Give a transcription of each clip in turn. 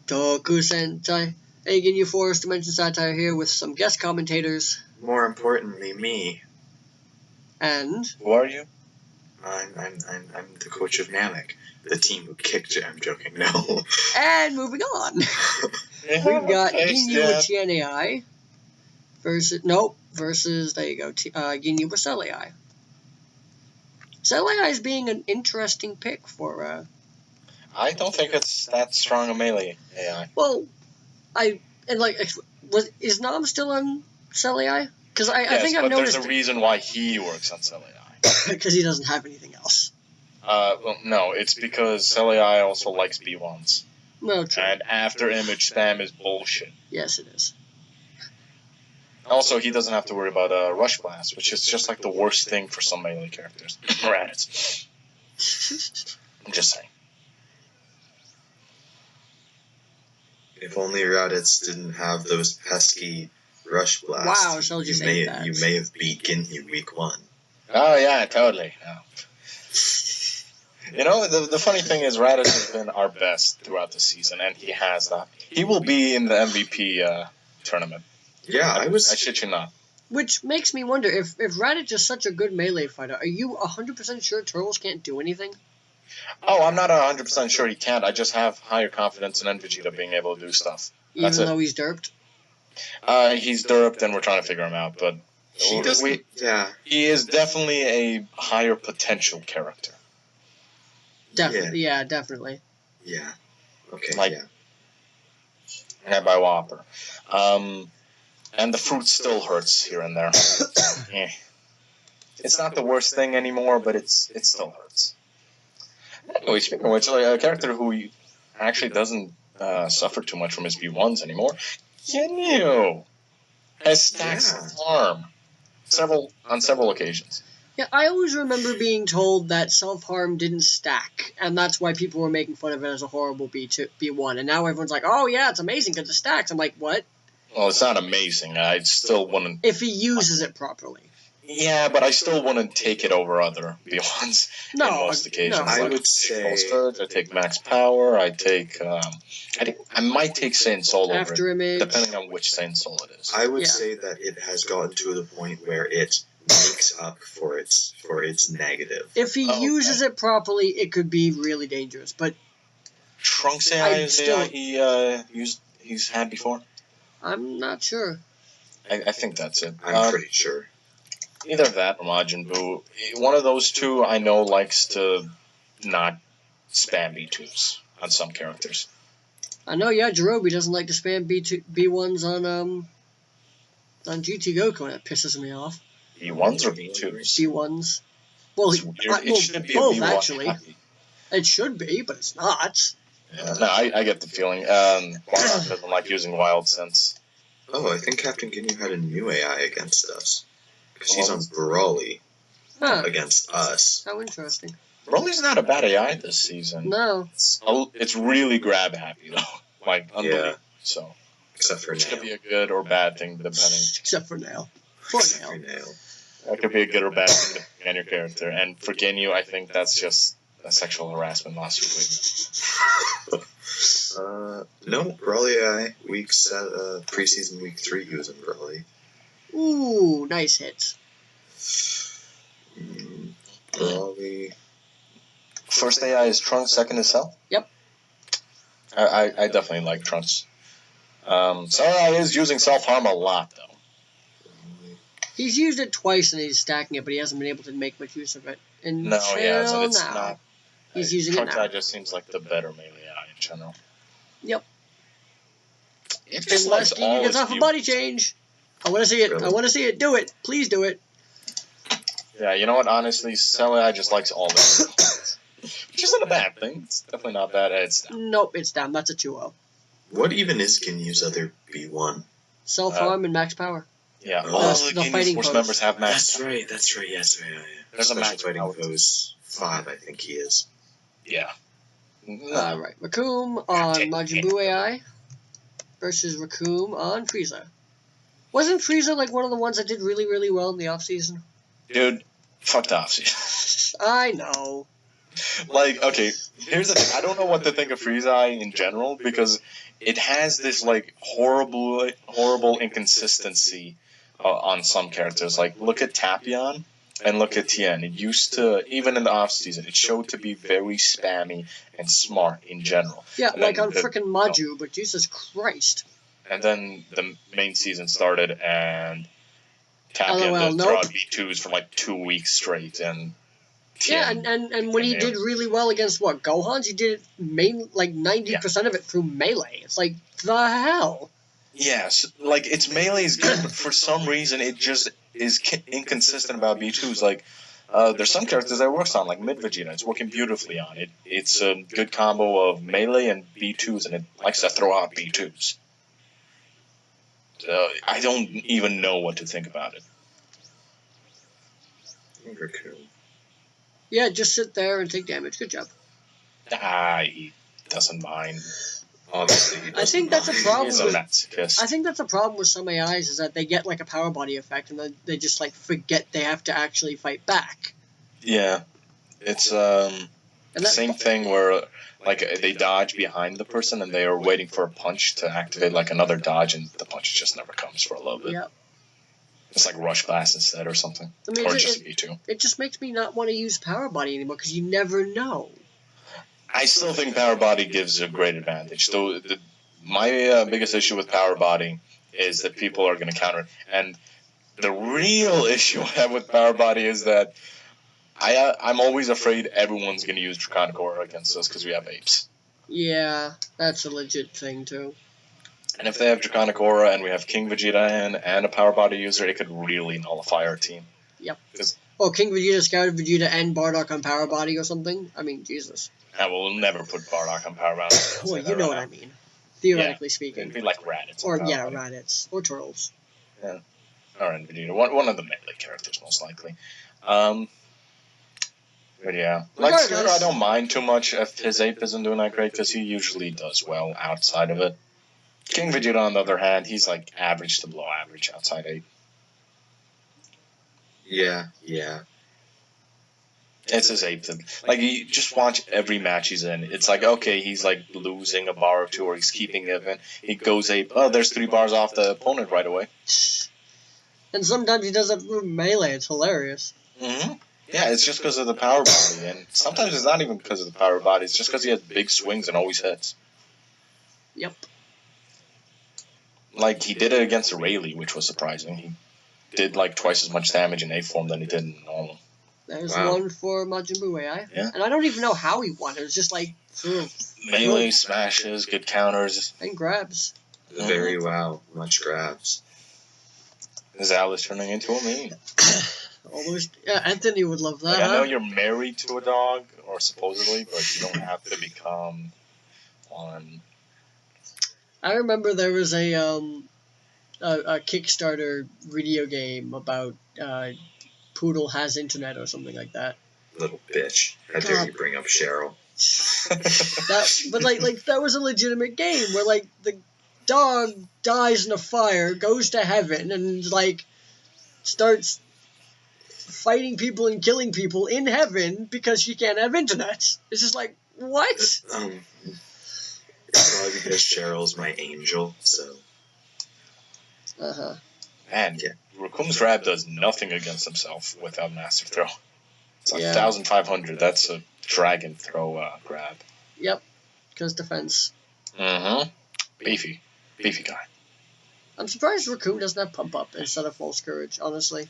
Toku Sentai. Hey, Ginyu Forest Dimension Satire here with some guest commentators. More importantly, me. And who are you? I'm the coach of Namek, the team who kicked you. I'm joking. No. And moving on, we've got Ginyu Tien AI versus there you go, Ginyu with Cell AI. Cell AI is being an interesting pick for. I don't think it's that strong a melee AI. Well, is Nam still on Cell AI? Because I think I've noticed. There's a reason why he works on Cell AI. Because he doesn't have anything else. Well, no, it's because Cell AI also likes B1s. Well, true. And after image spam is bullshit. Yes, it is. Also, he doesn't have to worry about Rush Blast, which is just like the worst thing for some melee characters. Raditz. I'm just saying. If only Raditz didn't have those pesky Rush Blasts. Wow, so you say that. You may have beat Ginyu week 1. Oh, yeah, totally. Oh. You know, the funny thing is Raditz has been our best throughout the season, and he has that. He will be in the MVP tournament. Yeah, I shit you not. Which makes me wonder, if Raditz is such a good melee fighter, are you 100% sure Turtles can't do anything? Oh, I'm not 100% sure he can't. I just have higher confidence in Vegeta being able to do stuff. Even though he's derped? He's derped, and we're trying to figure him out, but he is definitely a higher potential character. Definitely, yeah, definitely. Yeah. Okay, like, yeah, by Whopper. And the fruit still hurts here and there. It's not the worst thing anymore, but it still hurts. Anyway, speaking of which, a character who actually doesn't suffer too much from his B1s anymore, Ginyu has stacked harm on several occasions. Yeah, I always remember being told that self-harm didn't stack, and that's why people were making fun of it as a horrible B1, and now everyone's like, oh yeah, it's amazing because it stacks. I'm like, what? Well, it's not amazing. I still wouldn't... If he uses it properly. Yeah, but I still wouldn't take it over other B1s in most occasions. No, I would say... I take Max Power, I might take Saiyan Soul over it, depending on which Saiyan Soul it is. I would say that it has gotten to the point where it makes up for its negative. If he uses it properly, it could be really dangerous, but... Trunks AI is AI he's had before? I'm not sure. I think that's it. I'm pretty sure. Either that or Majin Buu. One of those two I know likes to not spam B2s on some characters. I know, yeah, Jirobe doesn't like to spam B1s on GT Goku, and that pisses me off. B1s or B2s? B1s. Well, it should be both, a B1 actually. It should be, but it's not. Yeah, no, I get the feeling. Bardock doesn't like using Wild Sense. Oh, I think Captain Ginyu had a new AI against us. Because he's on Broly against us. How interesting. Broly's not a bad AI this season. No. It's really grab happy, though. Like, unbelievable. Yeah. So. Except for Nail. It could be a good or bad thing, depending. Except for Nail. Poor Nail. That could be a good or bad thing, depending on your character. And for Ginyu, I think that's just a sexual harassment lawsuit. No, Broly AI, preseason week 3, he was in Broly. Ooh, nice hits. Broly. First AI is Trunks, second is Cell? Yep. I definitely like Trunks. Cell AI is using self-harm a lot, though. He's used it twice and he's stacking it, but he hasn't been able to make much use of it. It's not. He's using Trunks it now. AI just seems like the better melee AI in general. Yep. Unless Ginyu gets off a body change. I want to see it. Really? I want to see it. Do it. Please do it. Yeah, you know what? Honestly, Cell AI just likes all that. Which isn't a bad thing. It's definitely not bad. It's down. Nope, it's down. That's a 2-0. What even is Ginyu's other B1? Self-harm and max power. Yeah, all the Ginyu Force members have max. That's right. Yes, yeah. There's a max fighting power. pose 5, I think he is. Yeah. Right. Recoome on Majin Buu AI versus Recoome on Frieza. Wasn't Frieza like one of the ones that did really, really well in the off-season? Dude, fucked off season. I know. Like, okay, here's the thing. I don't know what to think of Frieza in general, because it has this, like, horrible inconsistency on some characters. Like, look at Tapion and look at Tien. It used to, even in the off-season, it showed to be very spammy and smart in general. Yeah, like on frickin' Maju, but Jesus Christ. And then the main season started, and Tapion just threw out B2s for, like, 2 weeks straight, and... Yeah, and when he did really well against, what, Gohan's, he did it like 90% of it through melee. It's like, the hell? Yes, like, its melee is good, but for some reason it just is inconsistent about B2s. Like, there's some characters that it works on, like Mid-Vegeta. It's working beautifully on it. It's a good combo of melee and B2s, and it likes to throw out B2s. I don't even know what to think about it. Recoome. Yeah, just sit there and take damage. Good job. He doesn't mind. Obviously, he doesn't I think that's mind. a problem. He's a masochist. I think that's a problem with some AIs, is that they get like a power body effect and then they just like forget they have to actually fight back. Yeah, it's the same thing where like they dodge behind the person and they are waiting for a punch to activate like another dodge, and the punch just never comes for a little bit. Yep. It's like Rush Blast instead or something. I mean, or just B2. It just makes me not want to use Power Body anymore, because you never know. I still think Power Body gives a great advantage. Though my biggest issue with Power Body is that people are going to counter it. And the real issue I have with Power Body is that I'm always afraid everyone's going to use Draconic Aura against us because we have apes. Yeah, that's a legit thing, too. And if they have Draconic Aura and we have King Vegeta and a Power Body user, it could really nullify our team. Yep. Oh, King Vegeta, Scouted Vegeta, and Bardock on Power Body or something? I mean, Jesus. I will never put Bardock on Power Body. Well, you know what I mean. Theoretically speaking. It'd be like Raditz. Or, yeah, Raditz. Or Turtles. Yeah. Or Vegeta. One of the melee characters, most likely. But yeah. Like, Scooter, I don't mind too much if his ape isn't doing that great, because he usually does well outside of it. King Vegeta, on the other hand, he's like average to below average outside ape. Yeah. It's his ape. Like, you just watch every match he's in. It's like, okay, he's like losing a bar or two, or he's keeping it, and he goes ape. Oh, there's 3 bars off the opponent right away. And sometimes he does it through melee. It's hilarious. Mm-hmm. Yeah, it's just because of the power body, and sometimes it's not even because of the power body. It's just because he has big swings and always hits. Yep. Like, he did it against Rayleigh, which was surprising. He did, like, twice as much damage in A form than he did in normal. There's one for Majin Buu AI. Yeah. And I don't even know how he won. It was just, like, through melee, smashes, good counters. And grabs. Very much grabs. Zal is turning into a meme. Anthony would love that. Like, I know you're married to a dog, or supposedly, but you don't have to become one. I remember there was a Kickstarter video game about Poodle has internet or something like that. Little bitch. How dare you bring up Cheryl? But that was a legitimate game where like the dog dies in a fire, goes to heaven, and like starts fighting people and killing people in heaven because she can't have internet. It's just like, what? It's probably because Cheryl's my angel, so. Man, Recoome's grab does nothing against himself without Master Throw. It's like 1,500. That's a Dragon Throw grab. Yep, because defense. Mm-hmm. Beefy guy. I'm surprised Recoome doesn't have Pump Up instead of False Courage, honestly.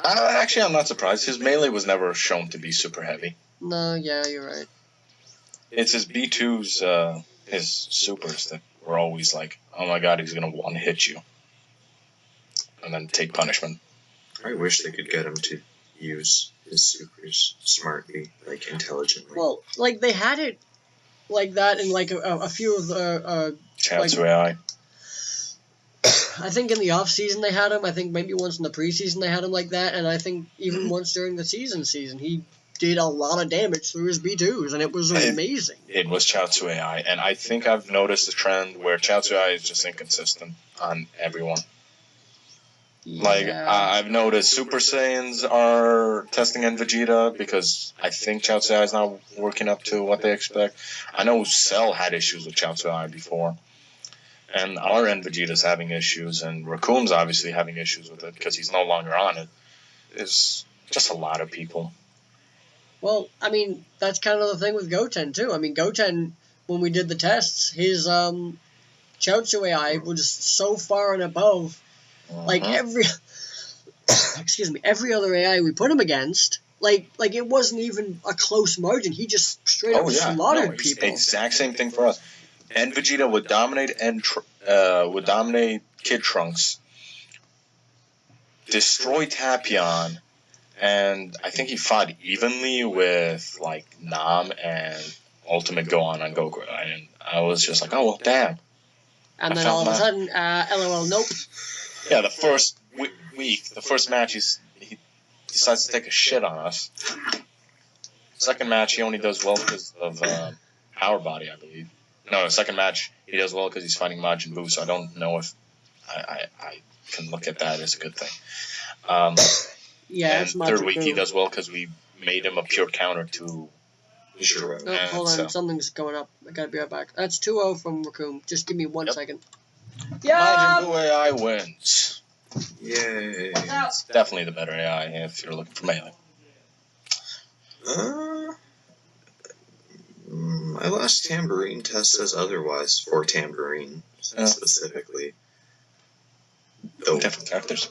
Actually, I'm not surprised. His melee was never shown to be super heavy. No, yeah, you're right. It's his B2s, his supers, that were always like, oh my god, he's going to one-hit you. And then take punishment. I wish they could get him to use his supers smartly, like intelligently. Well, like they had it like that in like a few of the Chaozu AI. I think in the off season they had him. I think maybe once in the preseason they had him like that, and I think even once during the season he did a lot of damage through his B2s, and it was amazing. It was Chaozu AI, and I think I've noticed a trend where Chaozu AI is just inconsistent on everyone. Yeah. Like, I've noticed Super Saiyans are testing N Vegeta because I think Chaozu AI is not working up to what they expect. I know Cell had issues with Chaozu AI before. And our N Vegeta's having issues, and Recoom's obviously having issues with it because he's no longer on it. It's just a lot of people. Well, I mean, that's kind of the thing with Goten, too. I mean, Goten, when we did the tests, his Chaozu AI was so far and above, like, every other AI we put him against. Like it wasn't even a close margin. He just straight up slaughtered people. Exact same thing for us. And Vegeta would dominate Kid Trunks, destroy Tapion, and I think he fought evenly with like Nam and Ultimate Gohan on Goku, and I was just like, oh well, damn. And then all of a sudden, LOL, nope. Yeah, the first week, the first match, he decides to take a shit on us. Second match, he only does well because of Power Body, I believe. No, the second match, he does well because he's fighting Majin Buu, so I don't know if I can look at that as a good thing. Yeah, and third week, he does well because we made him a pure counter to Shiro. Oh, hold on, something's going up. I gotta be right back. That's 2-0 from Recoome. Just give me 1 second. Yeah! Majin Buu AI wins. Yay. It's definitely the better AI if you're looking for melee. My last Tambourine test says otherwise for Tambourine specifically. Different characters.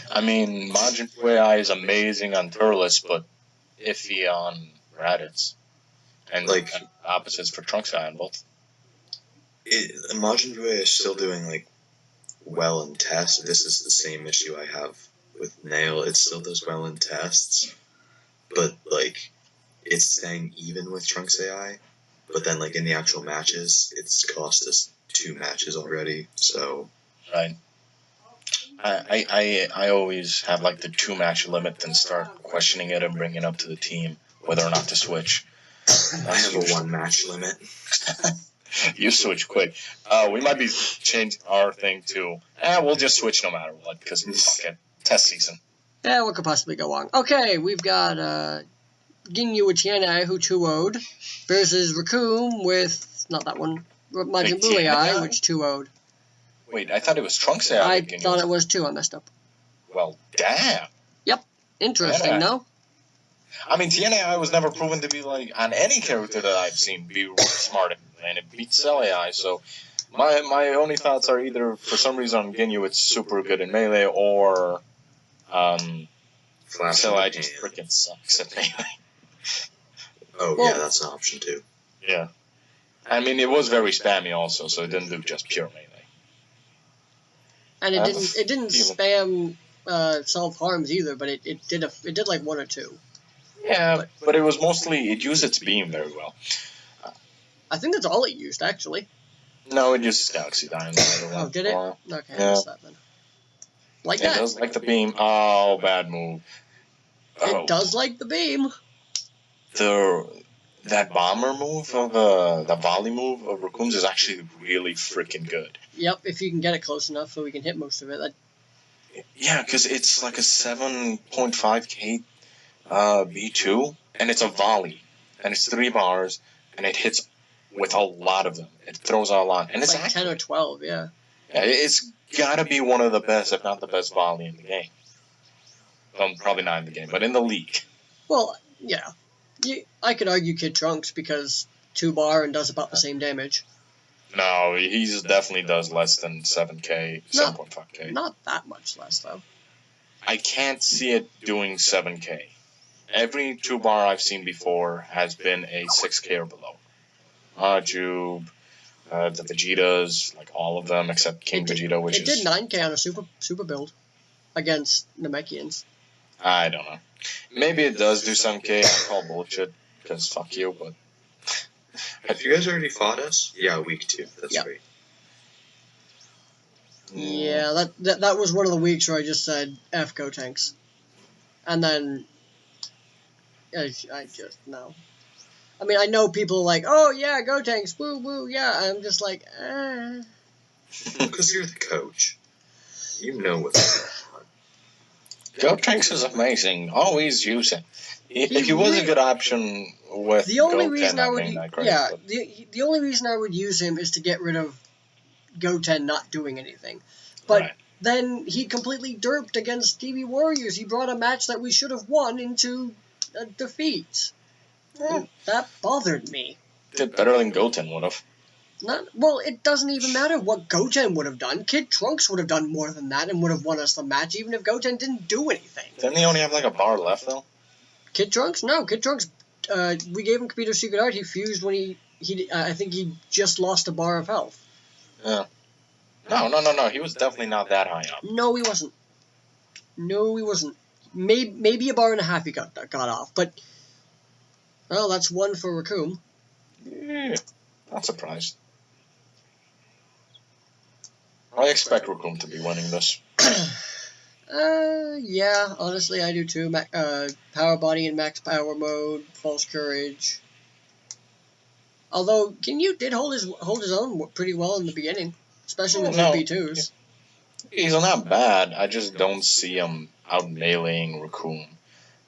I mean, Majin Buu AI is amazing on Turles, but iffy on Raditz. And like opposites for Trunks AI on both. Majin Buu AI is still doing like well in tests. This is the same issue I have with Nail. It still does well in tests, but like it's staying even with Trunks AI. But then like in the actual matches, it's cost us 2 matches already. So right. I always have like the 2-match limit and start questioning it and bringing it up to the team whether or not to switch. I have a 1-match limit. You switch quick. We might be changing our thing to, we'll just switch no matter what, because fuck it, test season. Yeah, what could possibly go wrong? Okay, we've got Ginyu Tien, who 2-0'd, versus Recoome with, not that one, Majin Buu AI, which 2-0'd. Wait, I thought it was Trunks AI. I thought it was too, I messed up. Well, damn. Yep, interesting, no? I mean, Tien AI was never proven to be, like, on any character that I've seen, be really smart, and it beats Cell AI, so my only thoughts are either, for some reason on Ginyu, it's super good in melee, or Cell AI just freaking sucks at melee. Oh, well, yeah, that's an option, too. Yeah. I mean, it was very spammy also, so it didn't do just pure melee. And it didn't spam self-harms either, but it did like 1 or 2. Yeah, but it was mostly, it used its beam very well. I think that's all it used, actually. No, it uses Galaxy Dynamo. Oh, did it? Okay, I missed that then. Like that. It does like the beam. Oh, bad move. It does like the beam. That bomber move of the volley move of Recoom's is actually really freaking good. Yep, if you can get it close enough so we can hit most of it. Yeah, because it's like a 7.5k B2, and it's a volley, and it's 3 bars, and it hits with a lot of them. It throws out a lot, and it's like 10 or 12, yeah. Yeah, it's gotta be one of the best, if not the best volley in the game. Well, probably not in the game, but in the league. Well, yeah. I could argue Kid Trunks because 2 bar and does about the same damage. No, he definitely does less than 7k, 7.5k. Not that much less, though. I can't see it doing 7k. Every 2 bar I've seen before has been a 6k or below. Jube, the Vegetas, like all of them except King Vegeta, which is... It did 9k on a super build against Namekians. I don't know. Maybe it does do 7k. I call bullshit, because fuck you, but... Have you guys already fought us? Yeah, week 2. That's right. Yeah, that was one of the weeks where I just said, F Go Tanks. And then... I just, no. I mean, I know people are like, oh yeah, Go Tanks, woo woo, yeah. I'm just like, Because you're the coach. You know what's going on. Gotenks is amazing. Always use him. He was a good option with the only Goten reason I would the only reason I would use him is to get rid of Goten not doing anything. But then he completely derped against TV Warriors. He brought a match that we should have won into a defeat. Yeah. That bothered me. Did better than Goten would have. Well, it doesn't even matter what Goten would have done. Kid Trunks would have done more than that and would have won us the match, even if Goten didn't do anything. Didn't he only have like a bar left, though? Kid Trunks? No, Kid Trunks, we gave him Computer Secret Art. He fused when I think he just lost a bar of health. Yeah. No. He was definitely not that high up. No, he wasn't. Maybe a bar and a half he got off, but... Well, that's one for Recoome. Yeah, not surprised. I expect Recoome to be winning this. Yeah, honestly, I do too. Power Body in Max Power Mode, False Courage. Although Ginyu did hold his own pretty well in the beginning, especially with the B2s. He's not bad. I just don't see him out meleeing Recoome.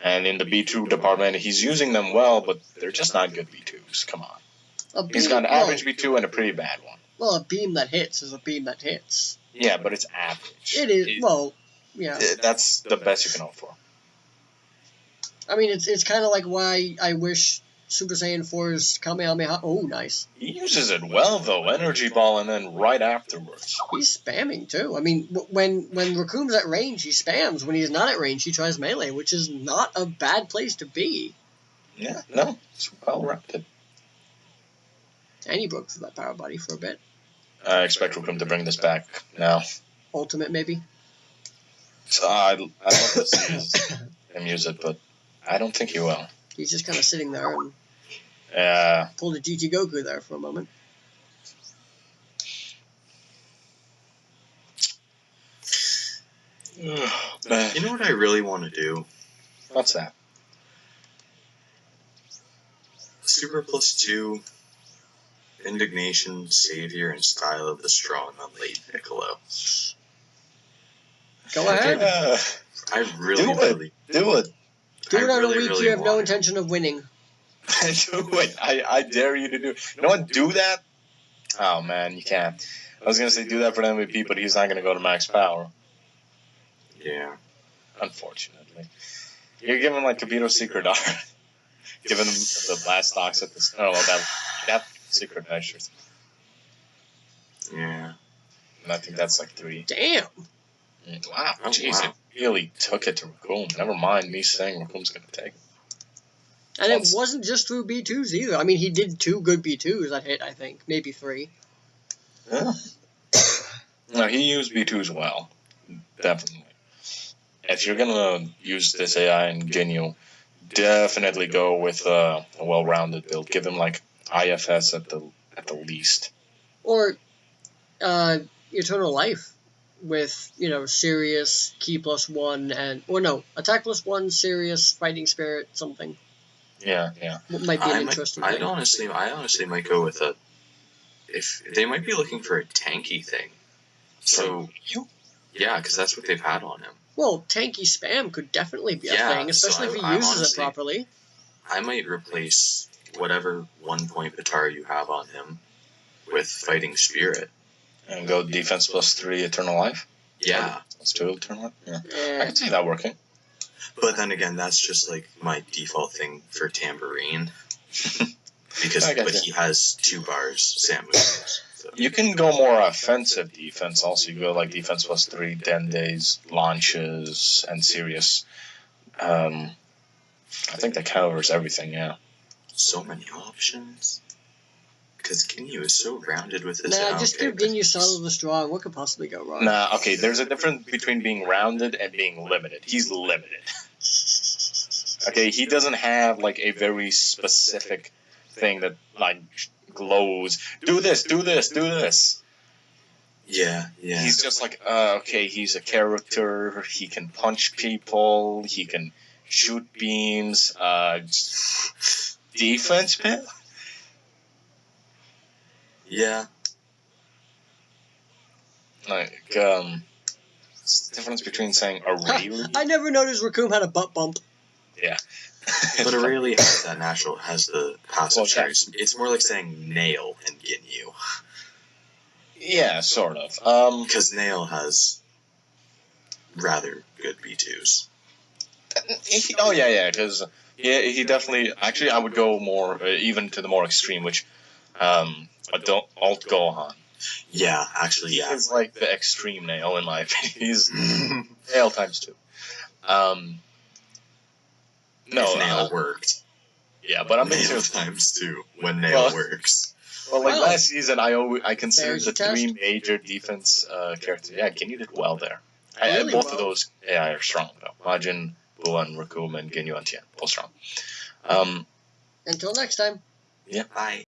And in the B2 department, he's using them well, but they're just not good B2s. Come on. He's got an average B2 and a pretty bad one. Well, a beam that hits is a beam that hits. Yeah, but it's average. It is. Well, yeah. That's the best you can hope for. I mean, it's kind of like why I wish Super Saiyan 4's Kamehameha... Oh, nice. He uses it well, though. Energy Ball and then right afterwards. He's spamming, too. I mean, when Recoom's at range, he spams. When he's not at range, he tries melee, which is not a bad place to be. Yeah, no. It's well-rounded. And he broke through that power body for a bit. I expect Recoome to bring this back now. Ultimate, maybe? So I'd love to see him use it, but I don't think he will. He's just kind of sitting there and pulled a GT Goku there for a moment. You know what I really want to do? What's that? Super Plus 2, Indignation, Savior, and Style of the Strong on late Piccolo. Go ahead. I really do it. Do it on a week you have no intention of winning. Do it. I dare you to do it. You know what? Do that. Oh, man, you can't. I was going to say do that for the MVP, but he's not going to go to max power. Yeah. Unfortunately. You're giving, like, Kabito Secret Art. Giving him the blast stocks at the... Oh, well, that secret measures. Yeah. And I think that's, like, 3. Damn. Wow. Jeez, it really took it to Recoome. Never mind me saying Recoome's going to take it. And it wasn't just through B2s either. I mean, he did 2 good B2s that hit, I think. Maybe 3. Yeah. No, he used B2s well. Definitely. If you're going to use this AI and Ginyu, definitely go with a well-rounded build. Give him, like, IFS at the least. Or Eternal Life with, Serious, Key +1, and... Or no, Attack +1, Serious, Fighting Spirit, something. Yeah. What might be an interesting thing. I honestly might go with if they might be looking for a tanky thing. So, yeah, because that's what they've had on him. Well, tanky spam could definitely be a thing, especially if he uses it properly. I might replace whatever 1-point Patara you have on him with Fighting Spirit. And go defense +3 Eternal Life? Yeah. +2 Eternal Life? Yeah. I can see that working. But then again, that's just like my default thing for Tambourine. Because he has 2 bars, Samu. So. You can go more offensive defense also. You go like defense +3, Dendays, launches, and Serious. I think that covers everything, yeah. So many options. Because Ginyu is so rounded with his... Nah, just give Ginyu Style of the Strong. What could possibly go wrong? Nah, okay, there's a difference between being rounded and being limited. He's limited. Okay, he doesn't have, like, a very specific thing that, like, glows. Do this, do this, do this. Yeah. He's just like, okay, he's a character. He can punch people. He can shoot beams. Defense, man? Yeah. Like, It's the difference between saying Aurelie. I never noticed Recoome had a butt bump. Yeah. But Aurelie has that has the passive traits. It's more like saying Nail and Ginyu. Yeah, sort of. Because Nail has rather good B2s. Oh yeah, because he definitely. Actually, I would go more even to the more extreme, which Alt Gohan. Yeah, actually, yeah. He's like the extreme Nail in my opinion. He's Nail times 2. No, if Nail worked. Yeah, but I'm Nail times 2 when Nail works. Well, like last season, I considered the test. 3 major defense characters. Yeah, Ginyu did well there. Really both well. of those AI are strong though. Majin Buu and Recoome and Ginyu Tien, both strong. Until next time. Yeah, bye.